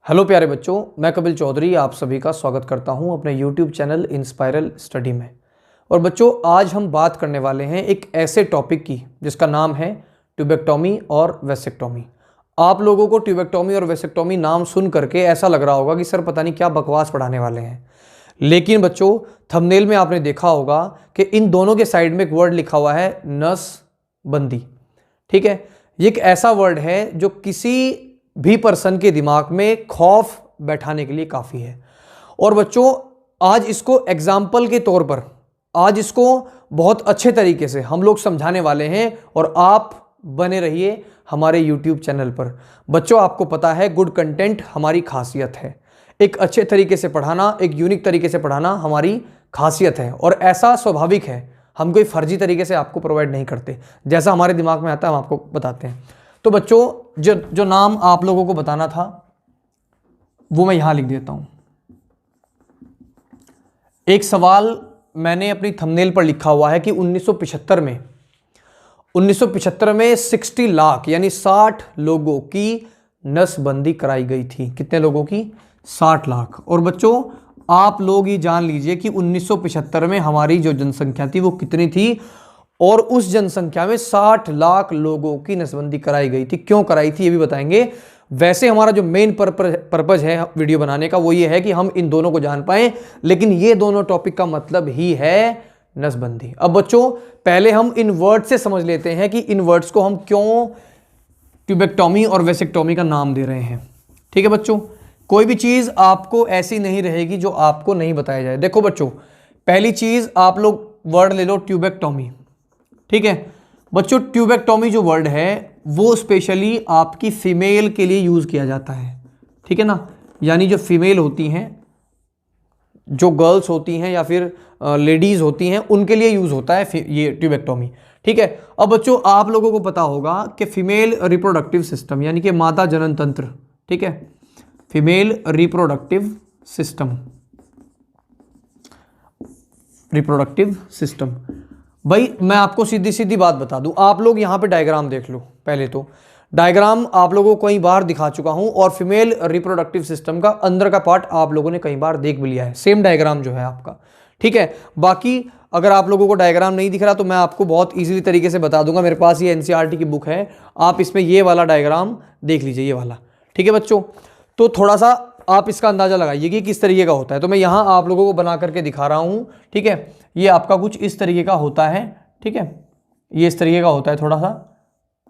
Hello प्यारे बच्चों, मैं कपिल चौधरी आप सभी का स्वागत करता हूं अपने YouTube चैनल इंस्पायरल स्टडी में। और बच्चों, आज हम बात करने वाले हैं एक ऐसे टॉपिक की जिसका नाम है ट्यूबेक्टोमी और वेसेक्टोमी। आप लोगों को ट्यूबेक्टोमी और वेसेक्टोमी नाम सुन करके ऐसा लग रहा होगा कि सर पता नहीं क्या बकवास पढ़ाने वाले हैं, लेकिन बच्चों थंबनेल में आपने देखा होगा कि इन दोनों के साइड में एक वर्ड लिखा हुआ है नसबंदी। ठीक है, ये एक ऐसा वर्ड है जो किसी भी पर्सन के दिमाग में खौफ बैठाने के लिए काफ़ी है। और बच्चों, आज इसको एग्जाम्पल के तौर पर आज इसको बहुत अच्छे तरीके से हम लोग समझाने वाले हैं और आप बने रहिए हमारे YouTube चैनल पर। बच्चों, आपको पता है गुड कंटेंट हमारी खासियत है, एक अच्छे तरीके से पढ़ाना, एक यूनिक तरीके से पढ़ाना हमारी खासियत है। और ऐसा स्वाभाविक है, हम कोई फर्जी तरीके से आपको प्रोवाइड नहीं करते, जैसा हमारे दिमाग में आता है हम आपको बताते हैं। तो बच्चों, जो नाम आप लोगों को बताना था वो मैं यहां लिख देता हूं। एक सवाल मैंने अपनी थंबनेल पर लिखा हुआ है कि 1975 में 60 लाख यानी 60 लोगों की नसबंदी कराई गई थी। कितने लोगों की? 60 लाख। और बच्चों, आप लोग ये जान लीजिए कि 1975 में हमारी जो जनसंख्या थी वो कितनी थी, और उस जनसंख्या में 60 लाख लोगों की नसबंदी कराई गई थी। क्यों कराई थी ये भी बताएंगे। वैसे हमारा जो मेन पर्पज है वीडियो बनाने का वो ये है कि हम इन दोनों को जान पाएं, लेकिन ये दोनों टॉपिक का मतलब ही है नसबंदी। अब बच्चों, पहले हम इन वर्ड से समझ लेते हैं कि इन वर्ड्स को हम क्यों ट्यूबेक्टोमी और वेसेक्टोमी का नाम दे रहे हैं। ठीक है बच्चों, कोई भी चीज आपको ऐसी नहीं रहेगी जो आपको नहीं बताया जाए। देखो बच्चों, पहली चीज आप लोग वर्ड ले लो ट्यूबेक्टोमी। ठीक है बच्चों, ट्यूबेक्टोमी जो वर्ड है वो स्पेशली आपकी फीमेल के लिए यूज किया जाता है। ठीक है ना, यानी जो फीमेल होती हैं, जो गर्ल्स होती हैं या फिर लेडीज होती हैं, उनके लिए यूज होता है ये ट्यूबेक्टोमी। ठीक है, अब बच्चों आप लोगों को पता होगा कि फीमेल रिप्रोडक्टिव सिस्टम यानी कि मादा जनन तंत्र, ठीक है, फीमेल रिप्रोडक्टिव सिस्टम। भाई मैं आपको सीधी सीधी बात बता दूं, आप लोग यहां पे डायग्राम देख लो। पहले तो डायग्राम आप लोगों को कई बार दिखा चुका हूं, और फीमेल रिप्रोडक्टिव सिस्टम का अंदर का पार्ट आप लोगों ने कई बार देख भी लिया है, सेम डायग्राम जो है आपका। ठीक है, बाकी अगर आप लोगों को डायग्राम नहीं दिख रहा तो मैं आपको बहुत ईजिली तरीके से बता दूंगा। मेरे पास ये एनसीईआरटी की बुक है, आप इसमें ये वाला डायग्राम देख लीजिए, ये वाला। ठीक है बच्चों, तो थोड़ा सा आप इसका अंदाजा लगाइए कि किस तरीके का होता है। तो मैं यहां आप लोगों को बना करके दिखा रहा हूं। ठीक है, ये आपका कुछ इस तरीके का होता है। ठीक है, ये इस तरीके का होता है थोड़ा सा।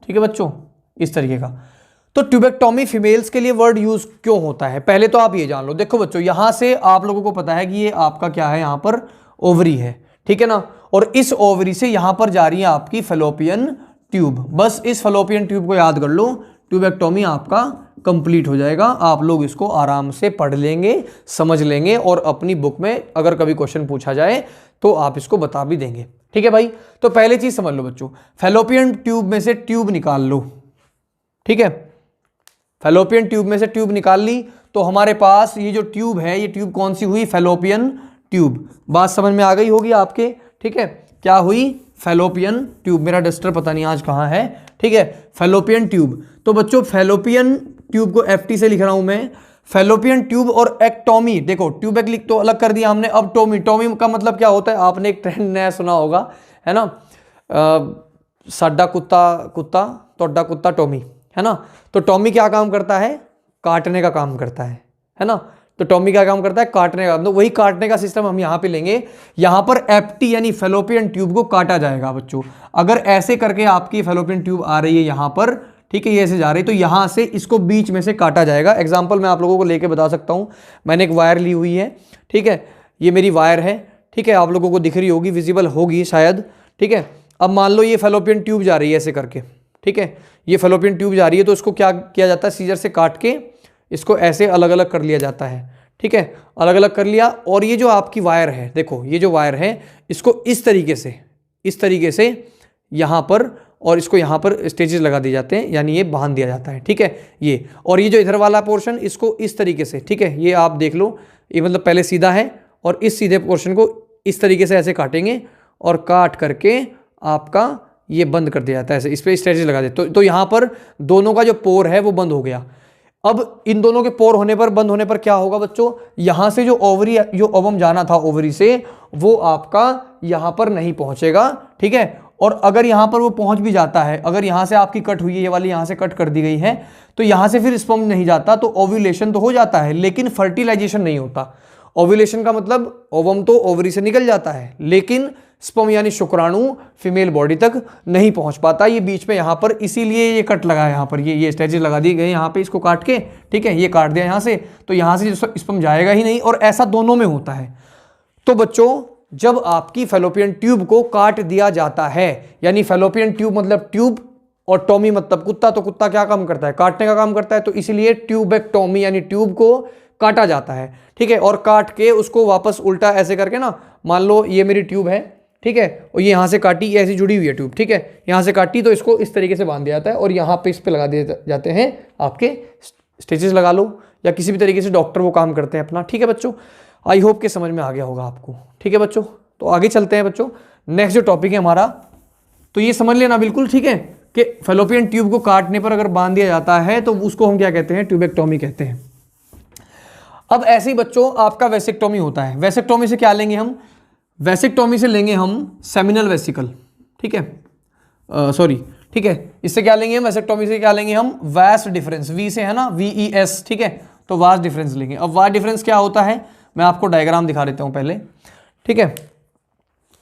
ठीक है बच्चों, इस तरीके का। तो ट्यूबेक्टोमी फीमेल्स के लिए वर्ड यूज क्यों होता है, पहले तो आप ये जान लो। देखो बच्चों, यहां से आप लोगों को पता है कि ये आपका क्या है, यहां पर ओवरी है। ठीक है ना, और इस ओवरी से यहां पर जा रही है आपकी फैलोपियन ट्यूब। बस इस फैलोपियन ट्यूब को याद कर लो, ट्यूबेक्टोमी आपका कंप्लीट हो जाएगा। आप लोग इसको आराम से पढ़ लेंगे, समझ लेंगे, और अपनी बुक में अगर कभी क्वेश्चन पूछा जाए तो आप इसको बता भी देंगे। ठीक है भाई, तो पहले चीज समझ लो बच्चों, फैलोपियन ट्यूब में से ट्यूब निकाल लो। ठीक है, फैलोपियन ट्यूब में से ट्यूब निकाल ली तो हमारे पास ये जो ट्यूब है, ये ट्यूब कौन सी हुई? Fallopian tube. बात समझ में आ गई होगी आपके। ठीक है, क्या हुई? Fallopian tube. मेरा डस्टर पता नहीं आज कहाँ है। ठीक है, फैलोपियन ट्यूब। तो बच्चों, फैलोपियन ट्यूब को FT से लिख रहा हूं मैं। फैलोपियन ट्यूब और एक्टोमी, देखो ट्यूबेक लिख तो अलग कर दिया हमने, अब टोमी। टोमी का मतलब क्या होता है? आपने एक ट्रेंड नया सुना होगा, है ना, साडा कुत्ता कुत्ता, तोड़ा कुत्ता टोमी, है ना। तो टोमी क्या काम करता है? काटने का काम करता है ना। तो टोमी क्या काम करता है? काटने का। तो वही काटने का सिस्टम हम यहां पे लेंगे। यहां पर FT यानी फैलोपियन ट्यूब को काटा जाएगा बच्चों। अगर ऐसे करके आपकी फैलोपियन ट्यूब आ रही है यहां पर, ठीक है, ये ऐसे जा रही, तो यहां से इसको बीच में से काटा जाएगा। एग्जांपल मैं आप लोगों को लेके बता सकता हूं। मैंने एक वायर ली हुई है। ठीक है, ये मेरी वायर है। ठीक है, आप लोगों को दिख रही होगी, विजिबल होगी शायद। ठीक है, अब मान लो ये फैलोपियन ट्यूब जा रही है ऐसे करके। ठीक है, ये फैलोपियन ट्यूब जा रही है, तो इसको क्या किया जाता है? सीजर से काट के इसको ऐसे अलग अलग कर लिया जाता है। ठीक है, अलग अलग कर लिया। और ये जो आपकी वायर है, देखो ये जो वायर है, इसको इस तरीके से यहां पर, और इसको यहां पर स्टेजेस लगा दिए जाते हैं, यानी ये बांध दिया जाता है। ठीक है, ये, और ये जो इधर वाला पोर्शन, इसको इस तरीके से, ठीक है, ये आप देख लो, ये मतलब पहले सीधा है, और इस सीधे पोर्शन को इस तरीके से ऐसे काटेंगे, और काट करके आपका ये बंद कर दिया जाता है ऐसे, इस पर स्टेजेस लगा दे। तो यहां पर दोनों का जो पोर है वो बंद हो गया। अब इन दोनों के पोर होने पर, बंद होने पर क्या होगा बच्चों, यहां से जो ओवरी, जो ओवम जाना था ओवरी से, वो आपका यहां पर नहीं पहुंचेगा, ठीक है। और अगर यहां पर वो पहुंच भी जाता है, अगर यहां से आपकी कट हुई है, ये वाली यहां से कट कर दी गई है, तो यहां से फिर स्पर्म नहीं जाता, तो ओव्यूलेशन तो हो जाता है लेकिन फर्टिलाइजेशन नहीं होता। ओव्यूलेशन का मतलब ओवम तो ओवरी से निकल जाता है, लेकिन स्पर्म यानी शुक्राणु फीमेल बॉडी तक नहीं पहुंच पाता। ये बीच में यहां पर, इसीलिए ये कट लगा है, यहां पर ये स्टेजेस लगा दिए गए यहां पे, इसको काट के, ठीक है, ये काट दिया यहां से, तो यहां से स्पर्म जाएगा ही नहीं, और ऐसा दोनों में होता है। तो बच्चों जब आपकी फैलोपियन ट्यूब को काट दिया जाता है, यानी फैलोपियन ट्यूब मतलब ट्यूब, और टॉमी मतलब कुत्ता, तो कुत्ता क्या काम करता है, काटने का काम करता है, तो इसीलिए ट्यूबेक्टोमी यानी ट्यूब को काटा जाता है, ठीक है। और काट के उसको वापस उल्टा ऐसे करके ना, मान लो ये मेरी ट्यूब है, ठीक है, और ये यहाँ से काटी, ये ऐसी जुड़ी हुई है ट्यूब, ठीक है, यहाँ से काटी तो इसको इस तरीके से बांध दिया जाता है, और यहाँ पे इस पे लगा दिए जाते हैं आपके स्टिचेस, लगा लो, या किसी भी तरीके से डॉक्टर वो काम करते हैं अपना, ठीक है बच्चों। आई होप के समझ में आ गया होगा आपको, ठीक है बच्चों। तो आगे चलते हैं बच्चों, नेक्स्ट जो टॉपिक है हमारा, तो ये समझ लेना बिल्कुल, ठीक है, कि फैलोपियन ट्यूब को काटने पर अगर बांध दिया जाता है तो उसको हम क्या कहते हैं, ट्यूबेक्टोमी कहते हैं। अब ऐसे ही बच्चों आपका वेसेक्टोमी होता है। वेसेक्टोमी से क्या लेंगे हम, वेसेक्टोमी से लेंगे हम सेमिनल वेसिकल, ठीक है, सॉरी, ठीक है, इससे क्या लेंगे हम, वेसेक्टोमी से क्या लेंगे हम, वास्ट डिफरेंस, वी से है ना, VES, ठीक है, तो वास्ट डिफरेंस लेंगे। अब वास्ट डिफरेंस क्या होता है, मैं आपको डायग्राम दिखा देता हूं पहले, ठीक है,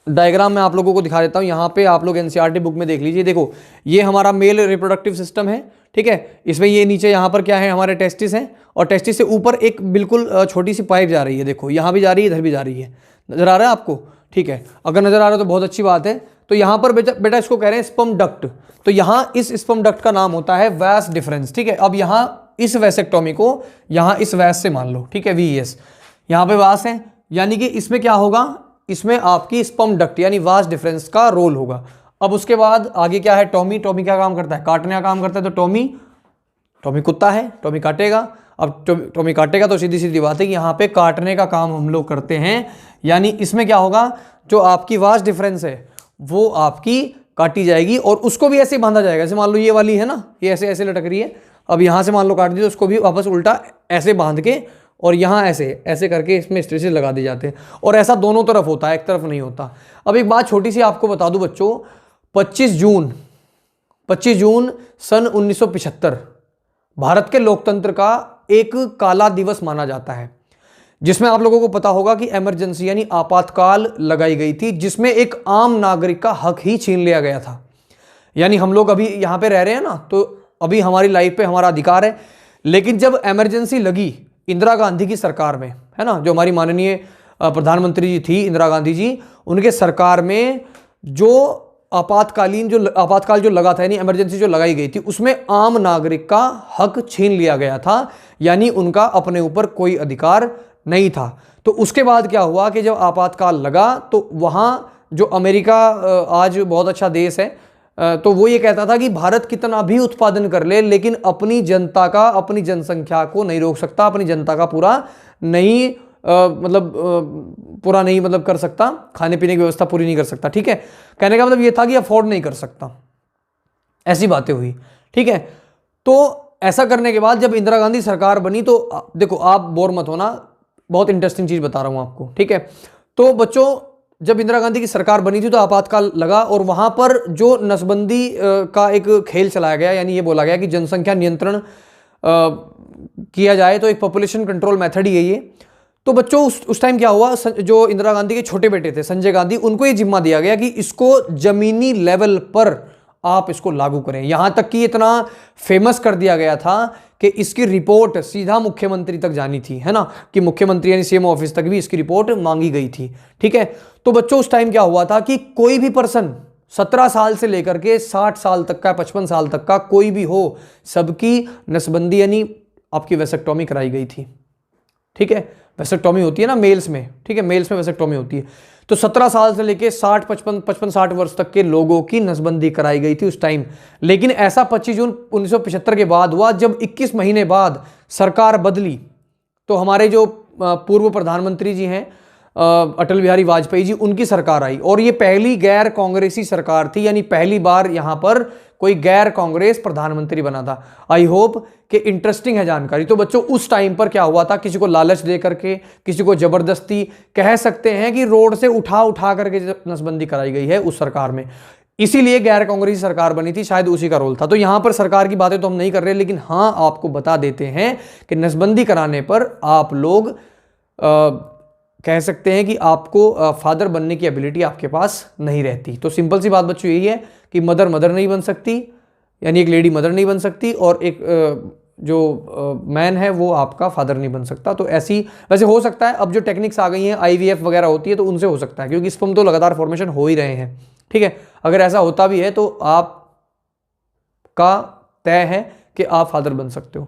डायग्राम मैं आप लोगों को दिखा देता हूं, यहां पे आप लोग NCERT बुक में देख लीजिए। देखो ये हमारा मेल रिप्रोडक्टिव सिस्टम है, ठीक है, इसमें ये नीचे यहां पर क्या है, हमारे टेस्टिस हैं, और टेस्टिस से ऊपर एक बिल्कुल छोटी सी पाइप जा रही है, देखो यहां भी जा रही है, इधर भी जा रही है, नजर आ रहा है आपको, ठीक है, अगर नजर आ रहा है तो बहुत अच्छी बात है। तो यहां पर बेटा इसको कह रहे हैं स्पर्म डक्ट, तो यहां इस स्पर्म डक्ट का नाम होता है वास्ट डिफरेंस, ठीक है। अब यहां इस वेसेक्टोमी को यहां इस वास्ट से मान लो, ठीक है, VES, यहां पे वास्ट है, यानी कि इसमें क्या होगा, इसमें आपकी स्पर्म डक्ट यानी वास्ट डिफरेंस का रोल होगा। अब उसके बाद आगे क्या है, टॉमी, टॉमी क्या काम करता है, काटने का काम करता है, तो टॉमी कुत्ता है, टॉमी काटेगा। अब टॉमी काटेगा तो सीधी सीधी बात है कि यहाँ पे काटने का काम हम लोग करते हैं, यानी इसमें क्या होगा, जो आपकी वास्ट डिफरेंस है वो आपकी काटी जाएगी, और उसको भी ऐसे बांधा जाएगा, जैसे मान लो ये वाली है ना, ये ऐसे ऐसे लटक रही है, अब यहाँ से मान लो काट दी तो उसको भी वापस उल्टा ऐसे बांध के, और यहाँ ऐसे ऐसे करके इसमें स्ट्रेचेस लगा दिए जाते हैं, और ऐसा दोनों तरफ होता है, एक तरफ नहीं होता। अब एक बात छोटी सी आपको बता दूं बच्चों, 25 जून सन 1975 भारत के लोकतंत्र का एक काला दिवस माना जाता है, जिसमें आप लोगों को पता होगा कि इमरजेंसी यानी आपातकाल लगाई गई थी, जिसमें एक आम नागरिक का हक ही छीन लिया गया था। यानी हम लोग अभी यहाँ पे रह रहे हैं ना, तो अभी हमारी लाइफ पे हमारा अधिकार है, लेकिन जब इमरजेंसी लगी इंदिरा गांधी की सरकार में, है ना, जो हमारी माननीय प्रधानमंत्री जी थी इंदिरा गांधी जी, उनके सरकार में जो आपातकाल जो लगा था, यानी इमरजेंसी जो लगाई गई थी, उसमें आम नागरिक का हक छीन लिया गया था, यानी उनका अपने ऊपर कोई अधिकार नहीं था। तो उसके बाद क्या हुआ कि जब आपातकाल लगा तो वहाँ जो अमेरिका आज बहुत अच्छा देश है, तो वो ये कहता था कि भारत कितना भी उत्पादन कर ले, लेकिन अपनी जनता का, अपनी जनसंख्या को नहीं रोक सकता, अपनी जनता का पूरा नहीं कर सकता, खाने पीने की व्यवस्था पूरी नहीं कर सकता, ठीक है। कहने का मतलब ये था कि अफोर्ड नहीं कर सकता, ऐसी बातें हुई, ठीक है। तो ऐसा करने के बाद जब इंदिरा गांधी सरकार बनी, तो देखो आप बोर मत होना, बहुत इंटरेस्टिंग चीज बता रहा हूं आपको, ठीक है। तो बच्चों जब इंदिरा गांधी की सरकार बनी थी तो आपातकाल लगा, और वहां पर जो नसबंदी का एक खेल चलाया गया, यानी ये बोला गया कि जनसंख्या नियंत्रण किया जाए, तो एक पॉपुलेशन कंट्रोल मेथड ही है ये। तो बच्चों उस टाइम क्या हुआ, जो इंदिरा गांधी के छोटे बेटे थे संजय गांधी, उनको ये जिम्मा दिया गया कि इसको जमीनी लेवल पर आप इसको लागू करें। यहां तक कि इतना फेमस कर दिया गया था कि इसकी रिपोर्ट सीधा मुख्यमंत्री तक जानी थी, है ना, कि मुख्यमंत्री यानी CM ऑफिस तक भी इसकी रिपोर्ट मांगी गई थी, ठीक है। तो बच्चों उस टाइम क्या हुआ था कि कोई भी पर्सन 17 साल से लेकर के 60 साल तक का, 55 साल तक का कोई भी हो, सबकी नसबंदी यानी आपकी वेसेक्टोमी कराई गई थी, ठीक है। वेसेक्टोमी होती है ना मेल्स में, ठीक है, मेल्स में वेसेक्टोमी होती है। तो 17 साल से लेके 55-60 वर्ष तक के लोगों की नसबंदी कराई गई थी उस टाइम। लेकिन ऐसा 25 जून 1975 के बाद हुआ, जब 21 महीने बाद सरकार बदली, तो हमारे जो पूर्व प्रधानमंत्री जी हैं अटल बिहारी वाजपेयी जी, उनकी सरकार आई, और ये पहली गैर कांग्रेसी सरकार थी, यानी पहली बार यहां पर कोई गैर कांग्रेस प्रधानमंत्री बना था। आई होप कि इंटरेस्टिंग है जानकारी। तो बच्चों उस टाइम पर क्या हुआ था, किसी को लालच दे करके, किसी को जबरदस्ती, कह सकते हैं कि रोड से उठा उठा करके नसबंदी कराई गई है उस सरकार में, इसीलिए गैर कांग्रेसी सरकार बनी थी, शायद उसी का रोल था। तो यहां पर सरकार की बातें तो हम नहीं कर रहे, लेकिन हां आपको बता देते हैं कि नसबंदी कराने पर आप लोग कह सकते हैं कि आपको फादर बनने की एबिलिटी आपके पास नहीं रहती। तो सिंपल सी बात बच्चों यही है कि मदर नहीं बन सकती, यानी एक लेडी मदर नहीं बन सकती, और एक जो मैन है वो आपका फादर नहीं बन सकता। तो ऐसी वैसे हो सकता है, अब जो टेक्निक्स आ गई हैं IVF वगैरह होती है तो उनसे हो सकता है, क्योंकि स्पर्म तो लगातार फॉर्मेशन हो ही रहे हैं। ठीक है, अगर ऐसा होता भी है तो आपका तय है कि आप फादर बन सकते हो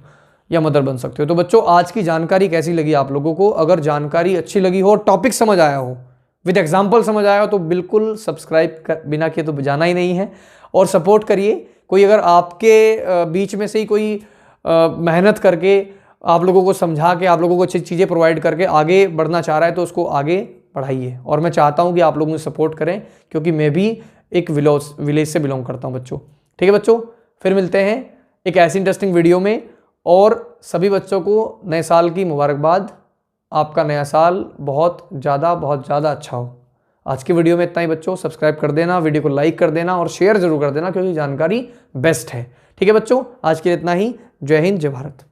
या मदर बन सकते हो। तो बच्चों आज की जानकारी कैसी लगी आप लोगों को? अगर जानकारी अच्छी लगी हो, टॉपिक समझ आया हो, विद एग्जाम्पल समझ आया हो, तो बिल्कुल सब्सक्राइब बिना किए तो जाना ही नहीं है, और सपोर्ट करिए। कोई अगर आपके बीच में से ही कोई मेहनत करके आप लोगों को समझा के, आप लोगों को अच्छी चीज़ें प्रोवाइड करके आगे बढ़ना चाह रहा है तो उसको आगे बढ़ाइए। और मैं चाहता हूँ कि आप लोग मुझे सपोर्ट करें, क्योंकि मैं भी एक विलेज से बिलोंग करता हूँ बच्चों। ठीक है बच्चों, फिर मिलते हैं एक ऐसी इंटरेस्टिंग वीडियो में, और सभी बच्चों को नए साल की मुबारकबाद। आपका नया साल बहुत ज़्यादा अच्छा हो। आज की वीडियो में इतना ही बच्चों। सब्सक्राइब कर देना, वीडियो को लाइक कर देना और शेयर जरूर कर देना, क्योंकि जानकारी बेस्ट है। ठीक है बच्चों, आज के लिए इतना ही। जय हिंद, जय भारत।